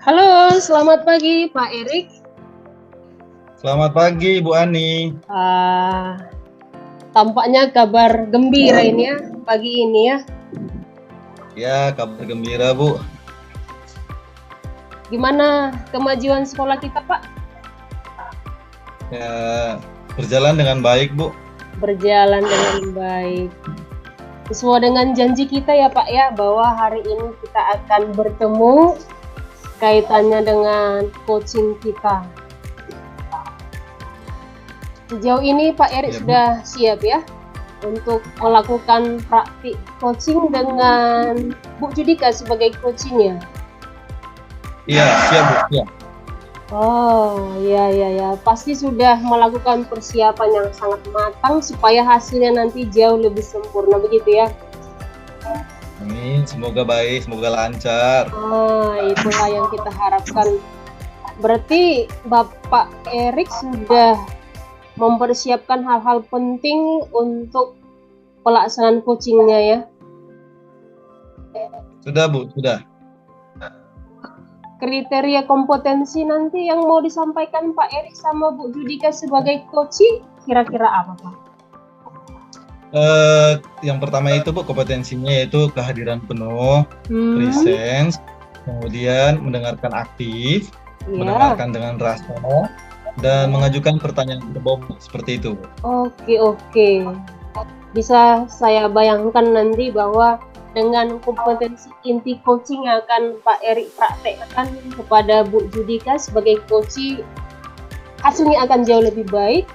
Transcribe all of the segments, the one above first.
Halo, selamat pagi Pak Erik. Selamat pagi Bu Ani. Tampaknya kabar gembira ini ya, pagi ini ya. Ya, kabar gembira Bu. Gimana kemajuan sekolah kita Pak? Ya, berjalan dengan baik Bu. Berjalan dengan baik. Sesuai dengan janji kita ya Pak ya, bahwa hari ini kita akan bertemu kaitannya dengan coaching kita. Sejauh ini Pak Erik Ya, Bu. sudah siap ya untuk melakukan praktik coaching dengan Bu Judika sebagai coachingnya. Iya, siap Bu. Ya. Oh, ya. Pasti sudah melakukan persiapan yang sangat matang supaya hasilnya nanti jauh lebih sempurna begitu ya. Amin, semoga baik, semoga lancar. Itulah yang kita harapkan. Berarti Bapak Erik sudah mempersiapkan hal-hal penting untuk pelaksanaan coachingnya ya. Sudah Bu, sudah. Kriteria kompetensi nanti yang mau disampaikan Pak Erik sama Bu Judika sebagai coaching kira-kira apa Pak? Yang pertama itu Bu, kompetensinya yaitu kehadiran penuh, presence, kemudian mendengarkan aktif, mendengarkan dengan rasa, dan mengajukan pertanyaan berbobot seperti itu Bu. Oke. Bisa saya bayangkan nanti bahwa dengan kompetensi inti coaching yang akan Pak Erik praktekkan kepada Bu Judika sebagai coaching, hasilnya akan jauh lebih baik.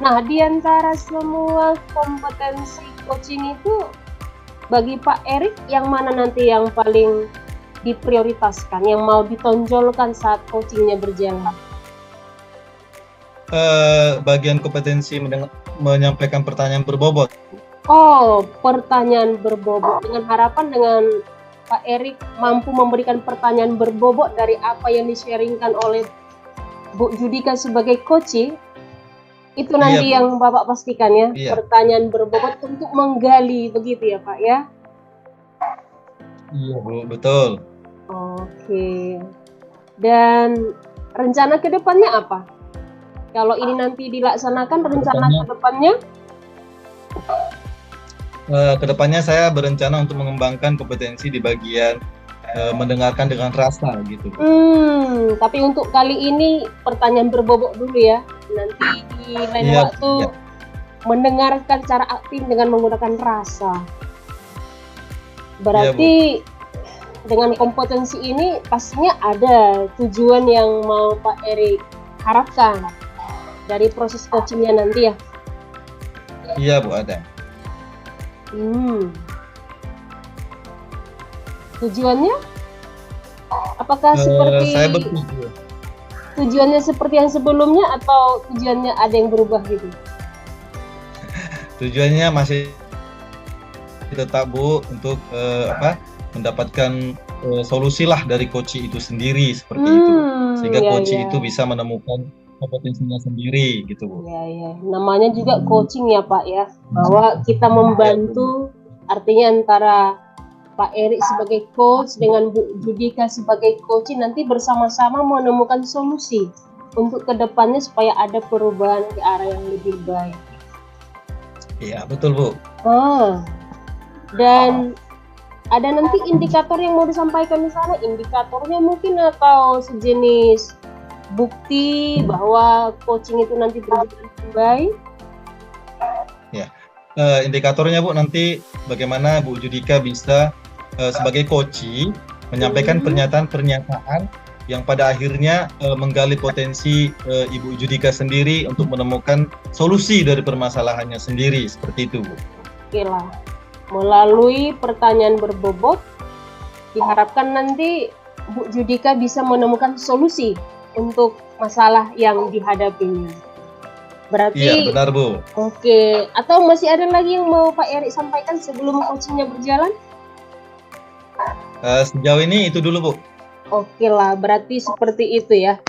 Nah, di antara semua kompetensi coaching itu, bagi Pak Erik, yang mana nanti yang paling diprioritaskan, yang mau ditonjolkan saat coachingnya berjalan? Bagian kompetensi menyampaikan pertanyaan berbobot. Oh, pertanyaan berbobot, dengan harapan dengan Pak Erik mampu memberikan pertanyaan berbobot dari apa yang di-sharingkan oleh Bu Judika sebagai coaching. Itu nanti yang Bapak pastikan ya, pertanyaan berbobot untuk menggali begitu ya Pak ya? Iya Bu, betul. Oke. Dan rencana ke depannya apa? Kalau ini nanti dilaksanakan, rencana ke depannya? Kedepannya saya berencana untuk mengembangkan kompetensi di bagian mendengarkan dengan rasa gitu. Tapi untuk kali ini pertanyaan berbobot dulu ya. Nanti di lain waktu mendengarkan secara aktif dengan menggunakan rasa. Berarti dengan kompetensi ini pastinya ada tujuan yang mau Pak Erik harapkan dari proses coachingnya nanti ya. Iya Bu, ada. Tujuannya? Apakah seperti tujuannya seperti yang sebelumnya atau tujuannya ada yang berubah gitu? Tujuannya masih tetap Bu untuk mendapatkan solusi lah dari coaching itu sendiri seperti itu, sehingga coaching itu bisa menemukan kompetensinya sendiri gitu Bu. Iya. Namanya juga coaching ya Pak ya, bahwa kita membantu, artinya antara Pak Erik sebagai coach dengan Bu Judika sebagai coaching nanti bersama-sama menemukan solusi untuk kedepannya supaya ada perubahan ke arah yang lebih baik. Iya betul Bu. Dan ada nanti indikator yang mau disampaikan di sana, indikatornya mungkin atau sejenis bukti bahwa coaching itu nanti berjalan dengan baik? Ya, indikatornya Bu, nanti bagaimana Bu Judika bisa sebagai coaching menyampaikan pernyataan-pernyataan yang pada akhirnya menggali potensi Ibu Judika sendiri untuk menemukan solusi dari permasalahannya sendiri, seperti itu Bu. Oke lah, melalui pertanyaan berbobot diharapkan nanti Bu Judika bisa menemukan solusi untuk masalah yang dihadapinya. Berarti iya benar Bu. Oke, atau masih ada lagi yang mau Pak Erik sampaikan sebelum coachingnya berjalan? Sejauh ini itu dulu Bu. Oke lah, berarti seperti itu ya.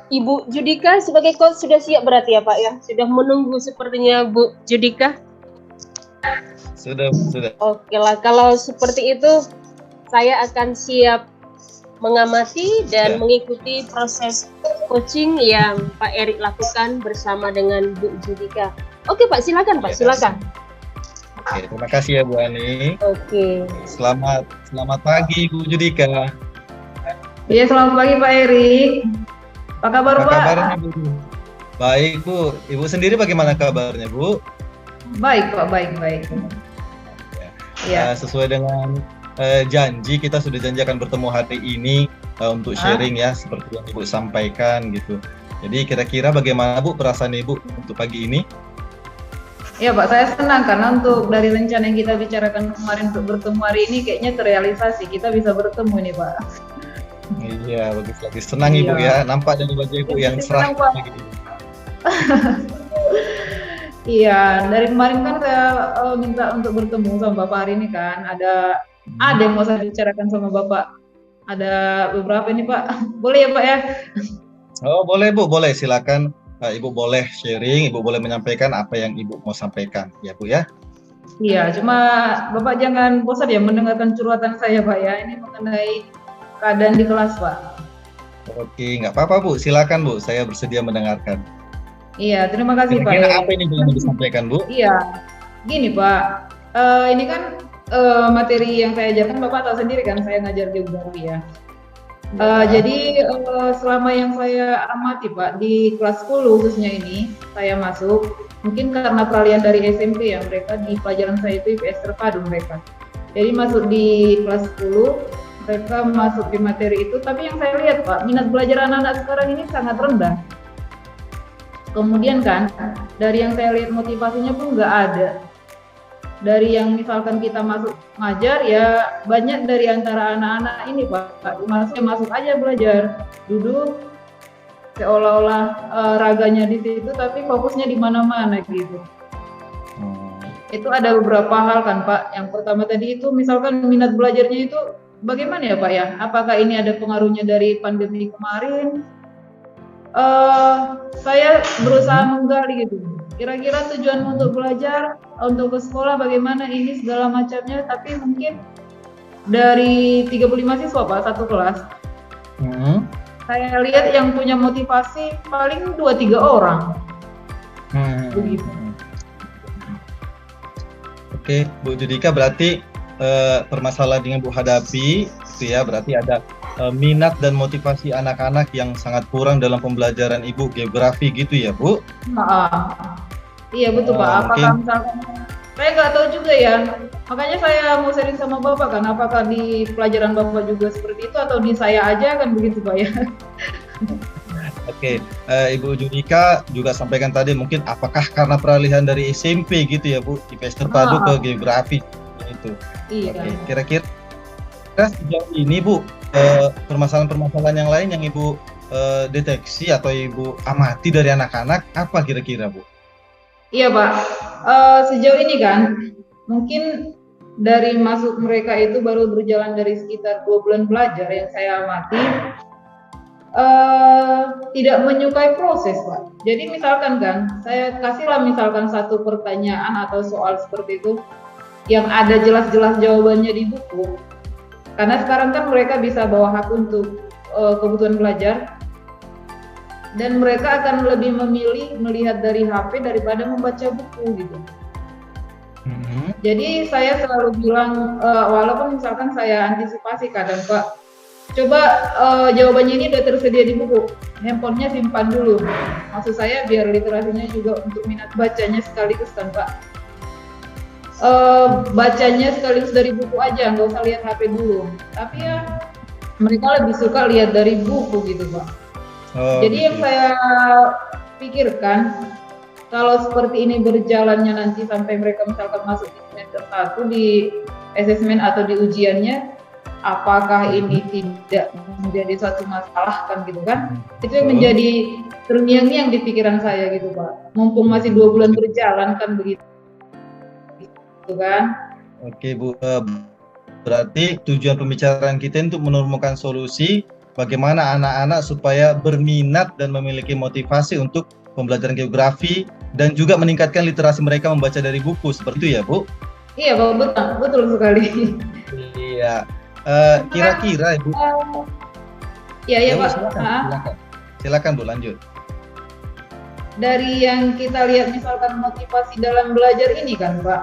Ibu Judika sebagai coach sudah siap berarti ya Pak ya? Sudah menunggu sepertinya Bu Judika? Sudah. Oke lah, kalau seperti itu saya akan siap mengamati dan Ya. mengikuti proses coaching yang Pak Erik lakukan bersama dengan Bu Judika. Oke Pak, silakan Pak, Ya. silakan. Oke, terima kasih ya Bu Ani. Oke. Selamat pagi Bu Judika. Iya, selamat pagi Pak Erik. Apa kabar Apa Pak? kabarnya Bu? Baik Bu. Ibu sendiri bagaimana kabarnya Bu? Baik Pak, baik. Ya. Sesuai dengan janji, kita sudah janji akan bertemu hari ini untuk sharing ya, seperti yang Ibu sampaikan gitu. Jadi kira-kira bagaimana Bu perasaan Ibu untuk pagi ini? Ya Pak, saya senang karena untuk dari rencana yang kita bicarakan kemarin untuk bertemu hari ini kayaknya terrealisasi. Kita bisa bertemu nih Pak. Iya, bagus lagi. Senang Ibu ya, nampak dari wajah Ibu yang cerah. Senang, Pak. Iya, dari kemarin kan saya minta untuk bertemu sama Bapak hari ini kan. Ada yang mau saya bicarakan sama Bapak. Ada beberapa ini Pak. Boleh ya Pak ya? Oh boleh Bu, boleh. Silakan Ibu boleh sharing, Ibu boleh menyampaikan apa yang Ibu mau sampaikan ya Bu ya. Iya, cuma Bapak jangan bosan ya mendengarkan curhatan saya Pak ya. Ini mengenai keadaan di kelas Pak. Oke, nggak apa-apa Bu, silakan Bu, saya bersedia mendengarkan. Iya, terima kasih Pak. Kira-kira apa ini yang mau disampaikan Bu? Iya, gini Pak, ini kan materi yang saya ajarkan Bapak tahu sendiri kan, saya ngajar geografi ya. Jadi selama yang saya amati Pak, di kelas 10 khususnya ini, saya masuk, mungkin karena peralihan dari SMP ya, mereka di pelajaran saya itu IPS terpadu mereka. Jadi masuk di kelas 10, mereka masuk di materi itu, tapi yang saya lihat Pak, minat belajar anak-anak sekarang ini sangat rendah. Kemudian kan, dari yang saya lihat motivasinya pun nggak ada. Dari yang misalkan kita masuk ngajar, ya banyak dari antara anak-anak ini Pak, masuk aja belajar, duduk, seolah-olah raganya di situ, tapi fokusnya di mana-mana gitu. Itu ada beberapa hal kan Pak. Yang pertama tadi itu misalkan minat belajarnya itu bagaimana ya Pak ya? Apakah ini ada pengaruhnya dari pandemi kemarin? Saya berusaha menggali gitu. Kira-kira tujuan untuk belajar, untuk ke sekolah bagaimana ini segala macamnya, tapi mungkin dari 35 siswa Pak, satu kelas. Saya lihat yang punya motivasi paling 2-3 orang. Begitu. Oke, Bu Judika, berarti permasalahan yang Bu hadapi itu ya, berarti ada minat dan motivasi anak-anak yang sangat kurang dalam pembelajaran Ibu geografi gitu ya Bu? Iya betul Pak. Apakah misalkan saya nggak tahu juga ya. Makanya saya mau sharing sama Bapak kan. Apakah di pelajaran Bapak juga seperti itu atau di saya aja kan begitu Pak ya? Oke, Ibu Judika juga sampaikan tadi mungkin apakah karena peralihan dari SMP gitu ya Bu, IPS terpadu ke geografi itu. Iya. Oke, kira-kira sejauh ini Bu, permasalahan-permasalahan yang lain yang Ibu deteksi atau Ibu amati dari anak-anak apa kira-kira Bu? Iya Pak, sejauh ini kan mungkin dari masuk mereka itu baru berjalan dari sekitar 2 bulan belajar yang saya amati, tidak menyukai proses Pak. Jadi misalkan kan, saya kasihlah misalkan satu pertanyaan atau soal seperti itu yang ada jelas-jelas jawabannya di buku. Karena sekarang kan mereka bisa bawa HP untuk kebutuhan belajar, dan mereka akan lebih memilih melihat dari HP daripada membaca buku gitu. Jadi saya selalu bilang, walaupun misalkan saya antisipasi kadang Pak, coba jawabannya ini udah tersedia di buku, handphonenya simpan dulu. Maksud saya biar literasinya juga untuk minat bacanya sekaligus kan Pak. Bacanya sekaligus dari buku aja, nggak usah lihat HP dulu. Tapi ya mereka lebih suka lihat dari buku gitu Pak. Jadi yang saya pikirkan, kalau seperti ini berjalannya nanti sampai mereka misalkan masuk di semester 1 di asesmen atau di ujiannya, apakah ini tidak menjadi suatu masalah kan gitu kan? Itu yang menjadi terngiang-ngiang di pikiran saya gitu Pak. Mumpung masih 2 bulan berjalan kan begitu. Kan? Oke Bu, berarti tujuan pembicaraan kita untuk menemukan solusi bagaimana anak-anak supaya berminat dan memiliki motivasi untuk pembelajaran geografi dan juga meningkatkan literasi mereka membaca dari buku, seperti itu ya Bu? Iya Pak, betul sekali. Iya, kira-kira Ibu. Iya, Ya, Bu, Pak. silakan. Silakan, Bu, lanjut. Dari yang kita lihat misalkan motivasi dalam belajar ini kan, Pak.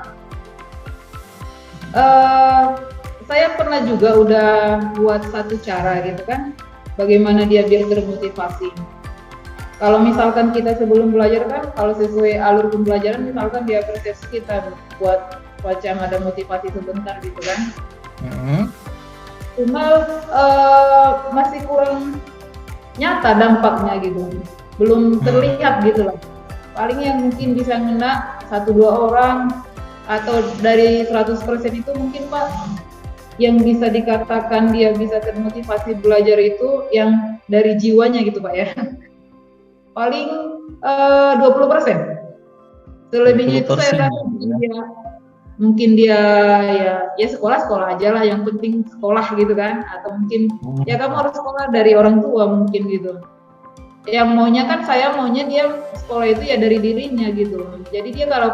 Saya pernah juga udah buat satu cara gitu kan, bagaimana dia biar termotivasi. Kalau misalkan kita sebelum belajar kan, kalau sesuai alur pembelajaran, misalkan dia persepsi kita buat macam ada motivasi sebentar gitu kan. Cuma masih kurang nyata dampaknya gitu, belum terlihat gitu lah. Paling yang mungkin bisa ngena 1-2 orang, atau dari 100% itu mungkin Pak, yang bisa dikatakan dia bisa termotivasi belajar itu yang dari jiwanya gitu Pak ya. Paling 20%. Selebihnya itu saya rasa mungkin dia ya sekolah aja lah, yang penting sekolah gitu kan, atau mungkin ya kamu harus sekolah dari orang tua mungkin gitu. Yang maunya kan, saya maunya dia sekolah itu ya dari dirinya gitu. Jadi dia kalau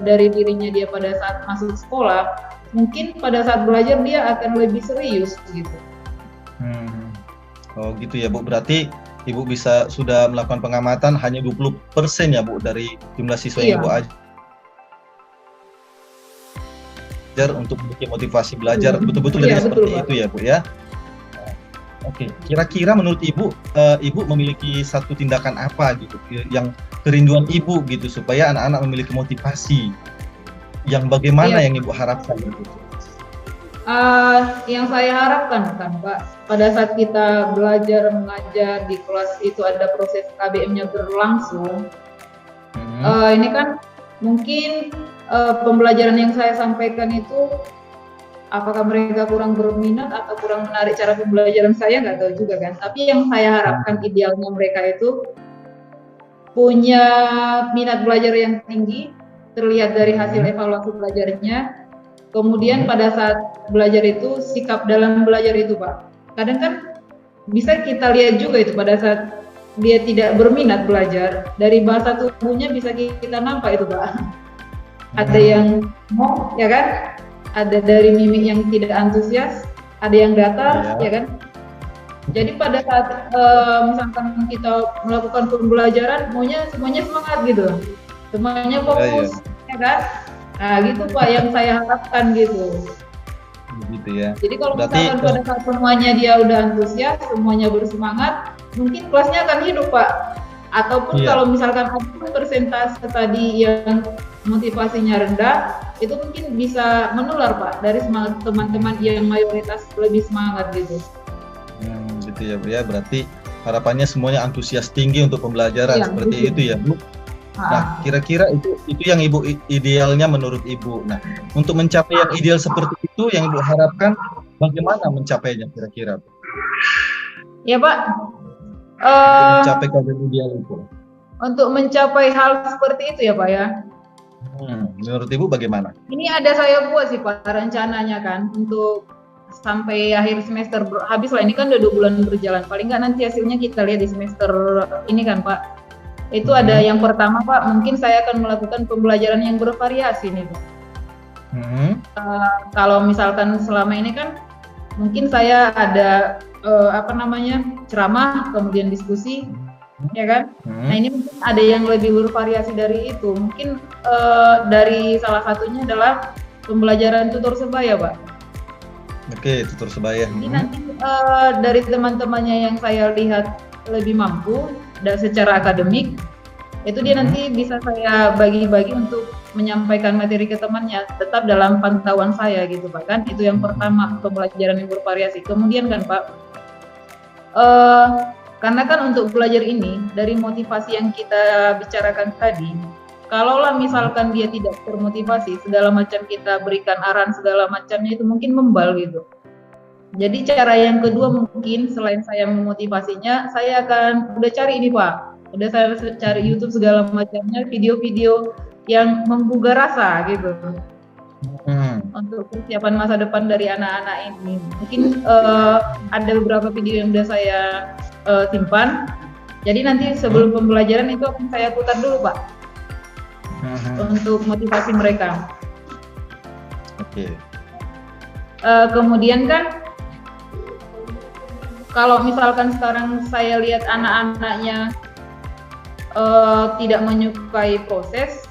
dari dirinya dia pada saat masuk sekolah, mungkin pada saat belajar dia akan lebih serius gitu. Oh gitu ya Bu, berarti Ibu sudah melakukan pengamatan hanya 20% ya Bu dari jumlah siswa yang Ibu ajar untuk memiliki motivasi belajar, betul-betul dari seperti itu ya Bu ya. Oke, kira-kira menurut Ibu, Ibu memiliki satu tindakan apa gitu yang kerinduan Ibu gitu supaya anak-anak memiliki motivasi yang bagaimana yang Ibu harapkan gitu? Yang saya harapkan kan Pak, pada saat kita belajar mengajar di kelas itu ada proses KBM-nya berlangsung. Ini kan mungkin pembelajaran yang saya sampaikan itu apakah mereka kurang berminat atau kurang menarik cara pembelajaran, saya nggak tahu juga kan. Tapi yang saya harapkan idealnya mereka itu punya minat belajar yang tinggi, terlihat dari hasil evaluasi belajarnya. Kemudian pada saat belajar itu, sikap dalam belajar itu Pak. Kadang kan bisa kita lihat juga itu pada saat dia tidak berminat belajar, dari bahasa tubuhnya bisa kita nampak itu Pak. Ada yang mau ya kan, ada dari mimik yang tidak antusias, ada yang datar ya kan. Jadi pada saat misalkan kita melakukan pembelajaran, maunya semuanya semangat gitu, semuanya fokus ya kan. Nah gitu Pak yang saya harapkan gitu. Gitu ya. Jadi kalau misalkan pada saat semuanya dia udah antusias, semuanya bersemangat, mungkin kelasnya akan hidup Pak. Ataupun kalau misalkan ada persentase tadi yang motivasinya rendah, itu mungkin bisa menular Pak dari semangat teman-teman yang mayoritas lebih semangat gitu. Gitu ya Bu ya, berarti harapannya semuanya antusias tinggi untuk pembelajaran seperti itu ya Bu. Nah, kira-kira itu yang Ibu idealnya menurut Ibu. Nah, untuk mencapai yang ideal seperti itu yang Ibu harapkan, bagaimana mencapainya kira-kira? Ya Pak. Mencapai keadaan ideal itu. Untuk mencapai hal seperti itu ya Pak ya. Menurut Ibu bagaimana? Ini ada saya buat sih Pak rencananya kan untuk sampai akhir semester habis lah, ini kan udah 2 bulan berjalan. Paling nggak nanti hasilnya kita lihat di semester ini kan Pak. Itu ada yang pertama Pak, mungkin saya akan melakukan pembelajaran yang bervariasi nih Pak. Kalau misalkan selama ini kan mungkin saya ada ceramah, kemudian diskusi, ya kan? Nah ini mungkin ada yang lebih bervariasi dari itu. Mungkin dari salah satunya adalah pembelajaran tutor sebaya Pak. Oke, tutor sebaya. Ini nanti dari teman-temannya yang saya lihat lebih mampu dan secara akademik, itu dia nanti bisa saya bagi-bagi untuk menyampaikan materi ke temannya, tetap dalam pantauan saya gitu Pak kan. Itu yang pertama, pembelajaran yang bervariasi. Kemudian kan Pak, karena kan untuk belajar ini dari motivasi yang kita bicarakan tadi, kalaulah misalkan dia tidak termotivasi, segala macam kita berikan arahan segala macamnya itu mungkin membal gitu. Jadi cara yang kedua mungkin selain saya memotivasinya, saya akan udah cari ini Pak, udah saya cari YouTube segala macamnya, video-video yang menggugah rasa gitu. Untuk persiapan masa depan dari anak-anak ini. Mungkin ada beberapa video yang udah saya simpan. Jadi nanti sebelum pembelajaran itu akan saya putar dulu Pak, untuk motivasi mereka. Oke. Kemudian kan kalau misalkan sekarang saya lihat anak-anaknya tidak menyukai proses,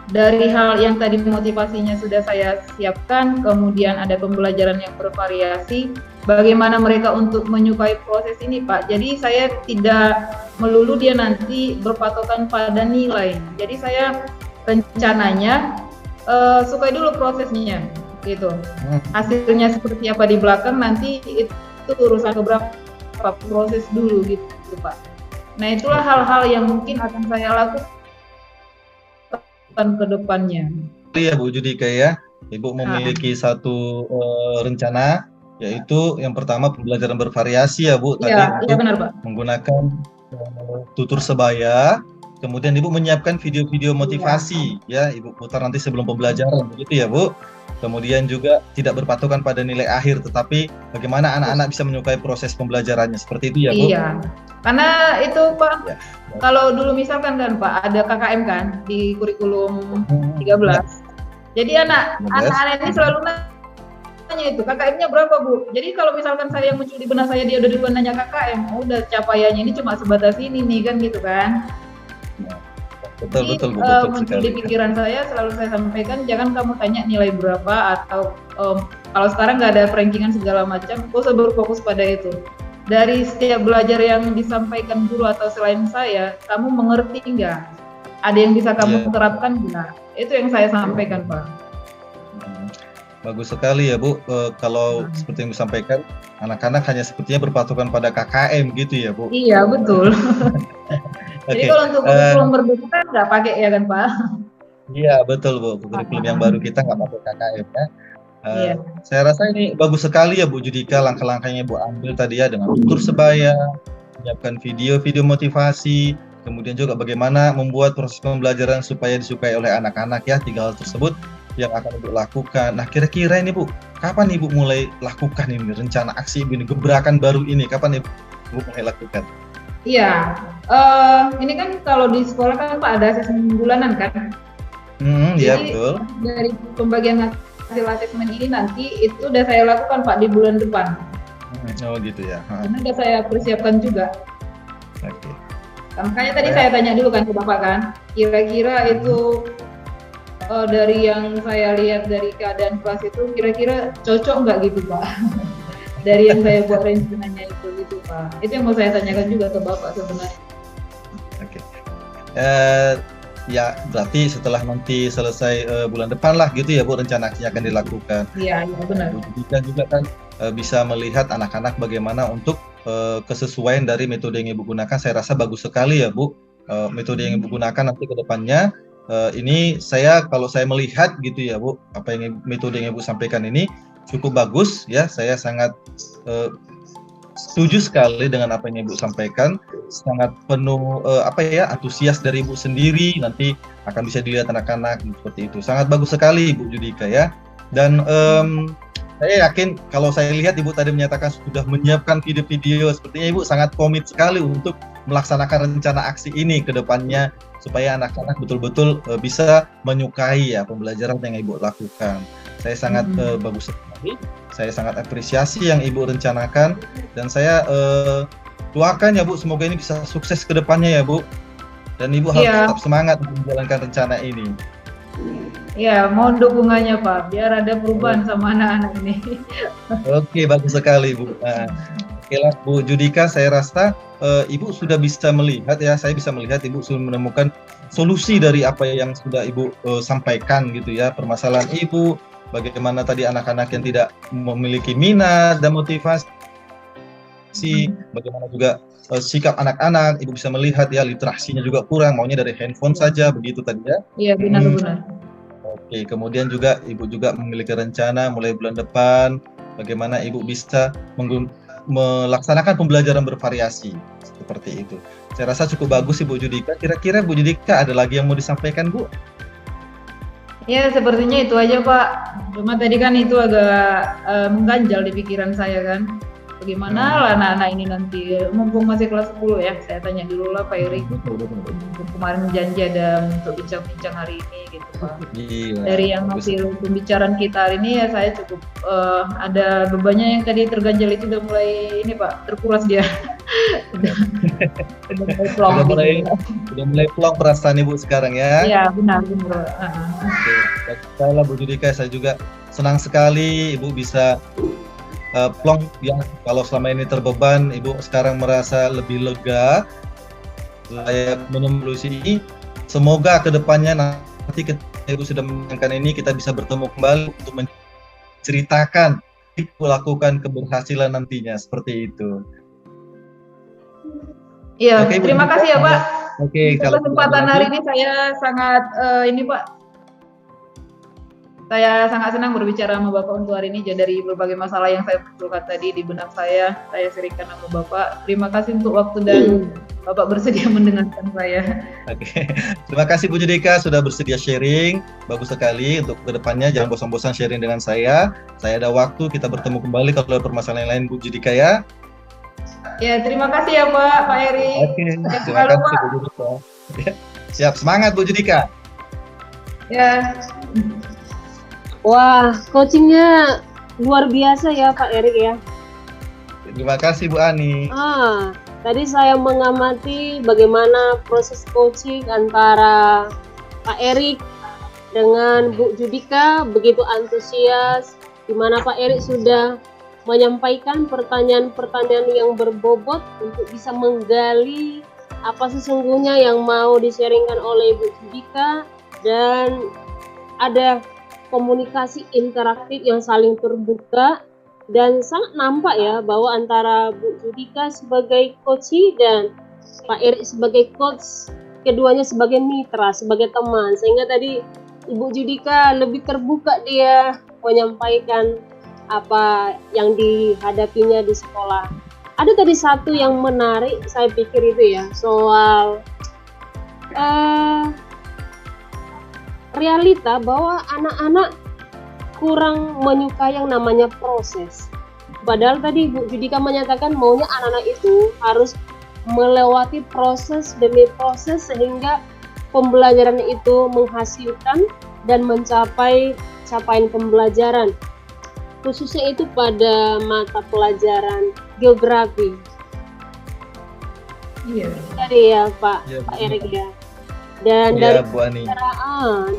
dari hal yang tadi motivasinya sudah saya siapkan, kemudian ada pembelajaran yang bervariasi, bagaimana mereka untuk menyukai proses ini, Pak. Jadi saya tidak melulu dia nanti berpatokan pada nilai. Jadi saya rencananya sukai dulu prosesnya, gitu. Hasilnya seperti apa di belakang nanti itu urusan beberapa proses dulu, gitu, Pak. Nah, itulah hal-hal yang mungkin akan saya lakukan ke depannya. Iya Bu Judika ya, Ibu memiliki satu rencana, yaitu yang pertama pembelajaran bervariasi ya Bu, tadi untuk benar, Pak. menggunakan tutur sebaya, kemudian Ibu menyiapkan video-video motivasi ya Ibu putar nanti sebelum pembelajaran, begitu ya Bu. Kemudian juga tidak berpatokan pada nilai akhir, tetapi bagaimana anak-anak bisa menyukai proses pembelajarannya, seperti itu ya Bu? Iya, karena itu Pak, ya. Kalau dulu misalkan kan Pak, ada KKM kan di kurikulum 13. Ya. Jadi anak-anak ini selalu nanya itu, KKM-nya berapa Bu? Jadi kalau misalkan saya yang muncul di benak saya, dia udah duluan nanya KKM, udah capaiannya ini cuma sebatas ini nih kan gitu kan. Betul, muncul di pikiran saya, selalu saya sampaikan, jangan kamu tanya nilai berapa atau kalau sekarang nggak ada rankingan segala macam, kau usah berfokus pada itu. Dari setiap belajar yang disampaikan guru atau selain saya, kamu mengerti nggak? Ada yang bisa kamu terapkan nggak? Itu yang saya sampaikan, Pak. Bagus sekali ya Bu, kalau seperti yang disampaikan, anak-anak hanya sepertinya berpatokan pada KKM gitu ya Bu? Iya, betul. Jadi kalau untuk kurikulum berbeda nggak pakai ya kan Pak? Iya betul Bu, kurikulum yang baru kita nggak pakai KKM ya. Saya rasa ini bagus sekali ya Bu Judika, langkah-langkahnya Bu ambil tadi ya, dengan tutur sebaya, menyiapkan video-video motivasi, kemudian juga bagaimana membuat proses pembelajaran supaya disukai oleh anak-anak ya, 3 hal tersebut yang akan Ibu lakukan. Nah kira-kira ini Bu, kapan Ibu mulai lakukan ini rencana aksi ini, gebrakan baru ini, kapan Ibu mulai lakukan? Iya, ini kan kalau di sekolah kan Pak ada asesmen bulanan kan. Iya betul. Dari pembagian hasil asesmen ini nanti itu udah saya lakukan Pak di bulan depan. Oh gitu ya. Karena udah saya persiapkan juga. Oke. Makanya tadi saya tanya dulu kan ke Bapak kan, kira-kira itu dari yang saya lihat dari keadaan kelas itu kira-kira cocok nggak gitu Pak? Dari yang saya buat rencananya itu gitu Pak. Itu yang mau saya tanyakan juga ke Bapak sebenarnya. Oke. Ya berarti setelah nanti selesai bulan depan lah gitu ya Bu, rencana aksinya akan dilakukan. Iya benar. Dan juga kan bisa melihat anak-anak bagaimana untuk kesesuaian dari metode yang Ibu gunakan. Saya rasa bagus sekali ya Bu, metode yang Ibu gunakan nanti ke depannya. Ini kalau saya melihat gitu ya Bu, apa yang metode yang Ibu sampaikan ini cukup bagus ya. Saya sangat setuju sekali dengan apa yang Ibu sampaikan, sangat penuh antusias dari Ibu sendiri, nanti akan bisa dilihat anak-anak seperti itu. Sangat bagus sekali Ibu Judika ya. Dan saya yakin kalau saya lihat Ibu tadi menyatakan sudah menyiapkan video-video, sepertinya Ibu sangat komit sekali untuk melaksanakan rencana aksi ini ke depannya supaya anak-anak betul-betul bisa menyukai ya pembelajaran yang Ibu lakukan. Saya sangat bagus sekali. Saya sangat apresiasi yang Ibu rencanakan, dan saya doakan ya Bu, semoga ini bisa sukses ke depannya ya Bu. Dan Ibu harus tetap semangat menjalankan rencana ini. Ya, mohon dukungannya Pak, biar ada perubahan sama anak-anak ini. Oke, bagus sekali Bu. Oke lah Bu Judika, saya rasa Ibu sudah bisa melihat ya, saya bisa melihat Ibu sudah menemukan solusi dari apa yang sudah Ibu sampaikan gitu ya, permasalahan Ibu. Bagaimana tadi anak-anak yang tidak memiliki minat dan motivasi, bagaimana juga sikap anak-anak, Ibu bisa melihat ya literasinya juga kurang, maunya dari handphone saja, begitu tadi ya. Iya benar-benar. Oke, kemudian juga Ibu juga memiliki rencana mulai bulan depan, bagaimana Ibu bisa melaksanakan pembelajaran bervariasi, seperti itu. Saya rasa cukup bagus Ibu Judika. Kira-kira Bu Judika ada lagi yang mau disampaikan Bu? Ya sepertinya itu aja Pak, cuma tadi kan itu agak mengganjal di pikiran saya kan. bagaimana lah anak-anak ini nanti, mumpung masih kelas 10 ya, saya tanya dulu lah Pak Erik. Kemarin janji ada untuk bincang-bincang hari ini gitu Pak. Iya, Dari yang hasil pembicaraan kita hari ini ya saya cukup ada bebannya yang tadi terganjal itu udah mulai ini Pak, terkuras dia. udah mulai plong perasaan Ibu sekarang ya. Iya benar. Oke. Saya Bu Judika, saya juga senang sekali Ibu bisa plong ya, kalau selama ini terbeban, Ibu sekarang merasa lebih lega, layak minum solusi ini. Semoga kedepannya nanti ketika Ibu sudah menyenangkan ini, kita bisa bertemu kembali untuk menceritakan Ibu lakukan keberhasilan nantinya, seperti itu. Iya, Oke, terima kasih ya Pak. Oke, Untuk kesempatan hari ini saya sangat ini Pak. Saya sangat senang berbicara sama Bapak untuk hari ini. Jadi dari berbagai masalah yang saya munculkan tadi di benak saya sharingkan sama Bapak. Terima kasih untuk waktu dan Bapak bersedia mendengarkan saya. Oke, terima kasih Bu Judika sudah bersedia sharing. Bagus sekali, untuk kedepannya jangan bosan-bosan sharing dengan saya. Saya ada waktu, kita bertemu kembali kalau ada permasalahan lain Bu Judika ya. Ya, terima kasih ya Pak Eri. Oke, terima kasih Bu Judika. Siap, semangat Bu Judika. Ya. Wah, coachingnya luar biasa ya Pak Erik ya. Terima kasih Bu Ani. Tadi saya mengamati bagaimana proses coaching antara Pak Erik dengan Bu Judika, begitu antusias, di mana Pak Erik sudah menyampaikan pertanyaan-pertanyaan yang berbobot untuk bisa menggali apa sesungguhnya yang mau di-sharingkan oleh Bu Judika, dan ada komunikasi interaktif yang saling terbuka, dan sangat nampak ya bahwa antara Bu Judika sebagai coach dan Pak Erik sebagai coach, keduanya sebagai mitra, sebagai teman, sehingga tadi Ibu Judika lebih terbuka dia menyampaikan apa yang dihadapinya di sekolah. Ada tadi satu yang menarik saya pikir itu ya, soal realita bahwa anak-anak kurang menyukai yang namanya proses. Padahal tadi Bu Judika menyatakan maunya anak-anak itu harus melewati proses demi proses sehingga pembelajaran itu menghasilkan dan mencapai capaian pembelajaran. Khususnya itu pada mata pelajaran geografi. Iya. Tadi ya Pak Erik ya. Dan ya,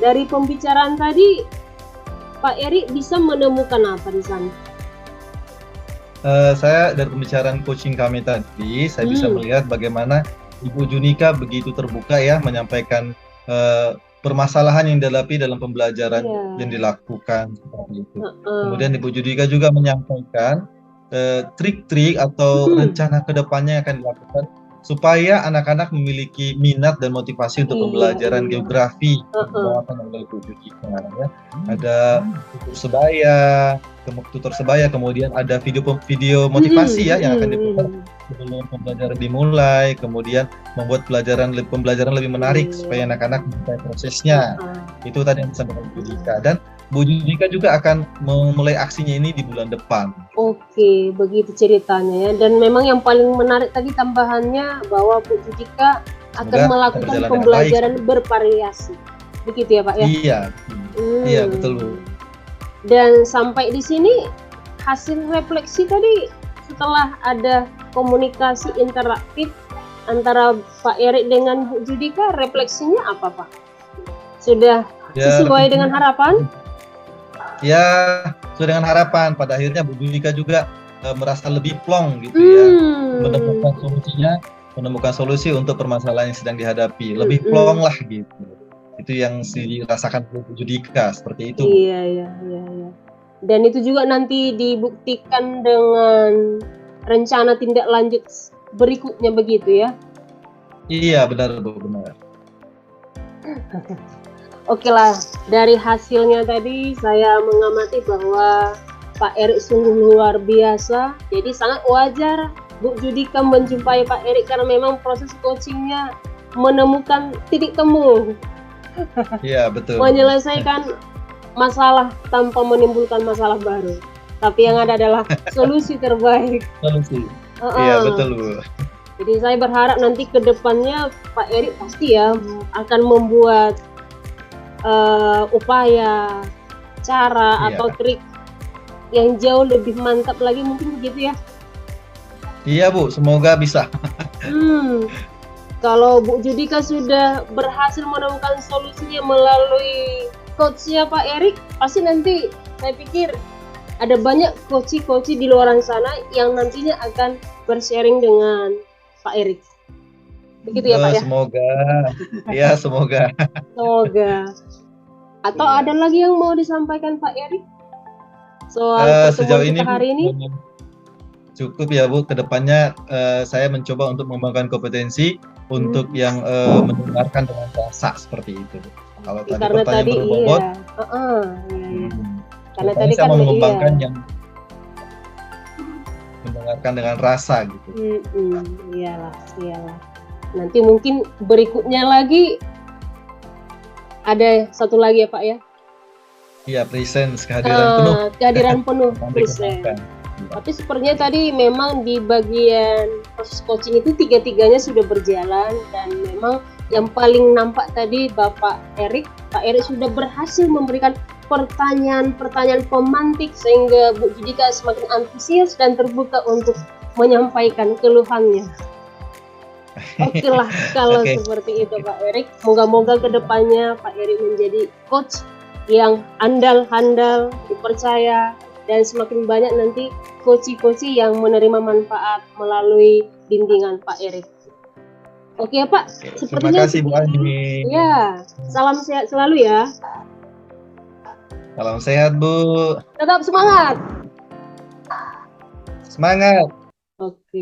dari pembicaraan tadi, Pak Erik bisa menemukan apa di sana? Saya dari pembicaraan coaching kami tadi, saya bisa melihat bagaimana Ibu Judika begitu terbuka ya menyampaikan permasalahan yang dihadapi dalam pembelajaran yang dilakukan seperti itu. Kemudian Ibu Judika juga menyampaikan trik-trik atau rencana kedepannya yang akan dilakukan supaya anak-anak memiliki minat dan motivasi untuk pembelajaran geografi dibawakan oleh Bu Judika ya. Ada tutor sebaya, kemudian ada video motivasi ya yang akan diputar sebelum pembelajaran dimulai, kemudian membuat pembelajaran lebih menarik supaya anak-anak mencapai prosesnya. Itu tadi yang disampaikan Bu Judika, dan Bu Judika juga akan memulai aksinya ini di bulan depan. Oke, begitu ceritanya ya. Dan memang yang paling menarik tadi tambahannya bahwa Bu Judika akan melakukan pembelajaran bervariasi. Begitu ya Pak ya? Iya, iya betul Bu. Dan sampai di sini hasil refleksi tadi setelah ada komunikasi interaktif antara Pak Erik dengan Bu Judika, refleksinya apa Pak? Sudah sesuai dengan harapan? Ya, sesuai dengan harapan. Pada akhirnya Bu Judika juga merasa lebih plong gitu ya, menemukan solusi untuk permasalahan yang sedang dihadapi. Lebih plong lah gitu. Itu yang dirasakan Bu Judika seperti itu. Iya. Dan itu juga nanti dibuktikan dengan rencana tindak lanjut berikutnya begitu ya? Iya, benar Bu, benar. Oke lah, dari hasilnya tadi saya mengamati bahwa Pak Erik sungguh luar biasa. Jadi sangat wajar Bu Judika menjumpai Pak Erik karena memang proses coachingnya menemukan titik temu. Iya betul. Menyelesaikan masalah tanpa menimbulkan masalah baru. tapi yang ada adalah solusi terbaik. Solusi. Iya, betul Bu. Jadi saya berharap nanti ke depannya Pak Erik pasti ya akan membuat upaya, cara Iya. atau trik yang jauh lebih mantap lagi mungkin begitu ya. Iya Bu, semoga bisa. Kalau Bu Judika sudah berhasil menemukan solusinya melalui coachnya Pak Erik, pasti nanti saya pikir ada banyak coach-coach di luar sana yang nantinya akan bersharing dengan Pak Erik. Begitu ya Pak ya? Semoga. Ya, semoga. Semoga. Atau Iya. ada lagi yang mau disampaikan Pak Erik soal Sejauh pertemuan ini kita hari ini? Cukup ya Bu, kedepannya saya mencoba untuk mengembangkan kompetensi untuk yang mendengarkan dengan rasa seperti itu. Kalau tadi Karena pertanyaan tadi berbobot, karena tadi saya kan mau mengembangkan yang mendengarkan dengan rasa gitu. Iyalah. Nanti mungkin berikutnya lagi ada satu lagi ya Pak ya? Iya, presence, kehadiran penuh. Kehadiran penuh Nanti presence. kembangkan. Tapi sepertinya tadi memang di bagian proses coaching itu tiga-tiganya sudah berjalan, dan memang yang paling nampak tadi Pak Erik sudah berhasil memberikan pertanyaan-pertanyaan pemantik sehingga Bu Judika semakin antusias dan terbuka untuk menyampaikan keluhannya. Oke lah kalau seperti itu Pak Erik. Moga-moga kedepannya Pak Erik menjadi coach yang handal, dipercaya, dan semakin banyak nanti coach-coach yang menerima manfaat melalui bimbingan Pak Erik. Oke ya Pak, Terima kasih Bu Ani. Ya, salam sehat selalu ya. Salam sehat Bu. Tetap semangat. Semangat. Oke.